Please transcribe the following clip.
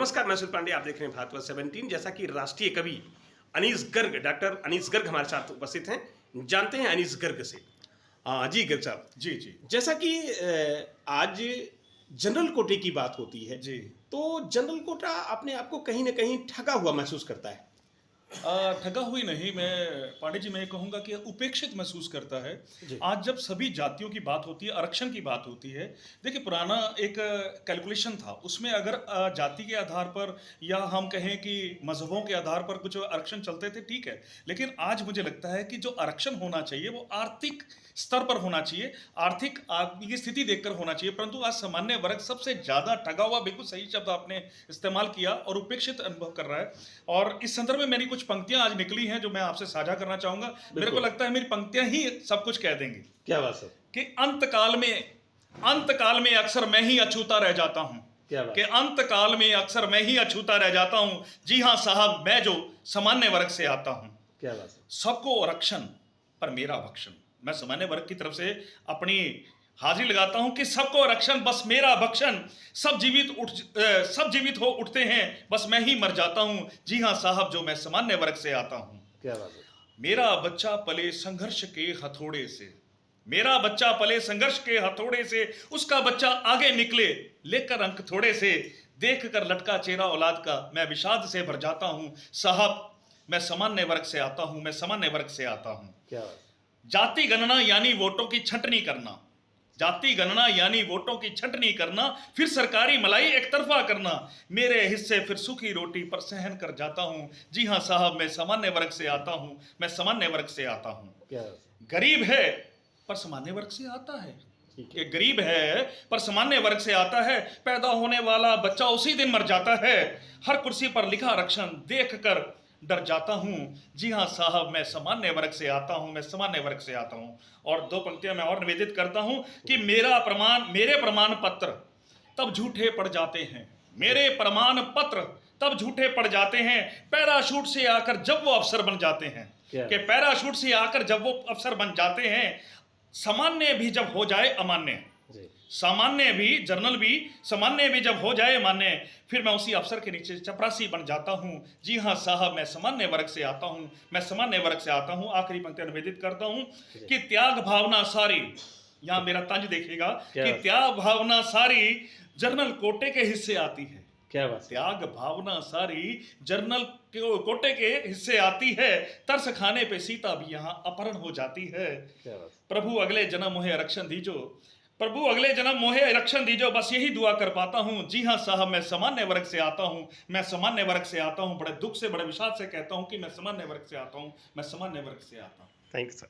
नमस्कार, मैं सुनील पांडे, आप देख रहे हैं भारत 17। जैसा कि राष्ट्रीय कवि अनीस गर्ग, डॉक्टर अनीस गर्ग हमारे साथ उपस्थित हैं। जानते हैं अनीस गर्ग से। जी गर्ग साहब, जी, जी। जैसा कि आज जनरल कोटे की बात होती है, जी। तो जनरल कोटा अपने आप को कहीं न कहीं ठगा हुआ महसूस करता है। ठगा हुई नहीं, मैं पांडे जी मैं ये कहूँगा कि उपेक्षित महसूस करता है। जी। आज जब सभी जातियों की बात होती है, आरक्षण की बात होती है, देखिए पुराना एक कैलकुलेशन था, उसमें अगर जाति के आधार पर या हम कहें कि मज़हबों के आधार पर कुछ आरक्षण चलते थे, ठीक है। लेकिन आज मुझे लगता है कि जो आरक्षण होना चाहिए वो आर्थिक स्तर पर होना चाहिए, आर्थिक आदमी की स्थिति देखकर होना चाहिए, परंतु आज सामान्य वर्ग सबसे ज़्यादा ठगा हुआ, बिल्कुल सही शब्द आपने इस्तेमाल किया, और उपेक्षित अनुभव कर रहा है। और इस संदर्भ में मेरी कुछ पंक्तियां आज निकली हैं जो मैं आपसे साझा करना चाहूंगा। मेरे को लगता है मेरी पंक्तियां ही सब कुछ कह देंगी। क्या बात है? कि अंत काल में अक्सर मैं ही अछूता रह जाता हूं। क्या बात? कि अंत काल में अक्सर मैं ही अछूता रह जाता हूं। जी हां साहब, मैं जो सामान्य वर्ग से आता हूं। क्या बात है? सबको आरक्षण पर मेरा भक्षण। मैं सामान्य वर्ग की तरफ से अपनी हाजिरी लगाता हूं कि सबको आरक्षण बस मेरा भक्षण। सब जीवित हो उठते हैं, बस मैं ही मर जाता हूं। जी हां साहब, जो मैं सामान्य वर्ग से आता हूं। क्या बात है? मेरा बच्चा पले संघर्ष के हथौड़े से, मेरा बच्चा पले संघर्ष के हथौड़े से, उसका बच्चा आगे निकले लेकर अंक थोड़े से। देख कर लटका चेहरा औलाद का, मैं विषाद से भर जाता हूं। साहब, मैं सामान्य वर्ग से आता हूं, मैं सामान्य वर्ग से आता हूं। क्या बात? जाति गणना यानी वोटों की छंटनी करना, जाति गणना यानी वोटों की छंटनी करना, फिर सरकारी मलाई एक तरफा करना। मेरे हिस्से फिर सूखी रोटी पर सहन कर जाता हूं। जी हां साहब, मैं सामान्य वर्ग से आता हूं, मैं सामान्य वर्ग से आता हूं। क्या? गरीब है पर सामान्य वर्ग से आता है। ठीक ये गरीब है पर सामान्य वर्ग से आता है। पैदा होने वाला बच्चा उसी दिन मर जाता है। हर कुर्सी पर लिखा आरक्षण देख कर डर जाता हूं। जी हां साहब, मैं सामान्य वर्ग से आता हूं, मैं सामान्य वर्ग से आता हूं। और दो पंक्तियां मैं और निवेदित करता हूं कि मेरे प्रमाण पत्र तब झूठे पड़ जाते हैं। मेरे प्रमाण पत्र तब झूठे पड़ जाते हैं। पैराशूट से आकर जब वो अफसर बन जाते हैं। कि पैराशूट से आकर जब वो अफसर बन जाते हैं। सामान्य भी जब हो जाए अमान्य, सामान्य भी, जनरल भी, सामान्य भी जब हो जाए मान्य, फिर मैं उसी अफसर के नीचे चपरासी बन जाता हूं। जी हां साहब, मैं सामान्य वर्ग से आता हूं, मैं सामान्य वर्ग से आता हूं। आखिरी पंक्ति निवेदित करता हूं कि त्याग भावना सारी, यहां मेरा तंज देखिएगा, कि त्याग भावना सारी जनरल कोटे के हिस्से आती है। क्या बात? त्याग भावना सारी जनरल कोटे के हिस्से आती है। तरस खाने पे सीता भी यहाँ अपहरण हो जाती है। क्या बात? प्रभु अगले जन्म मोहे आरक्षण दीजो, प्रभु अगले जन्म मोहे आरक्षण दीजो, बस यही दुआ कर पाता हूँ। जी हाँ साहब, मैं सामान्य वर्ग से आता हूँ, मैं सामान्य वर्ग से आता हूँ। बड़े दुख से, बड़े विषाद से कहता हूँ कि मैं सामान्य वर्ग से आता हूँ, मैं सामान्य वर्ग से आता हूँ। Thank you sir.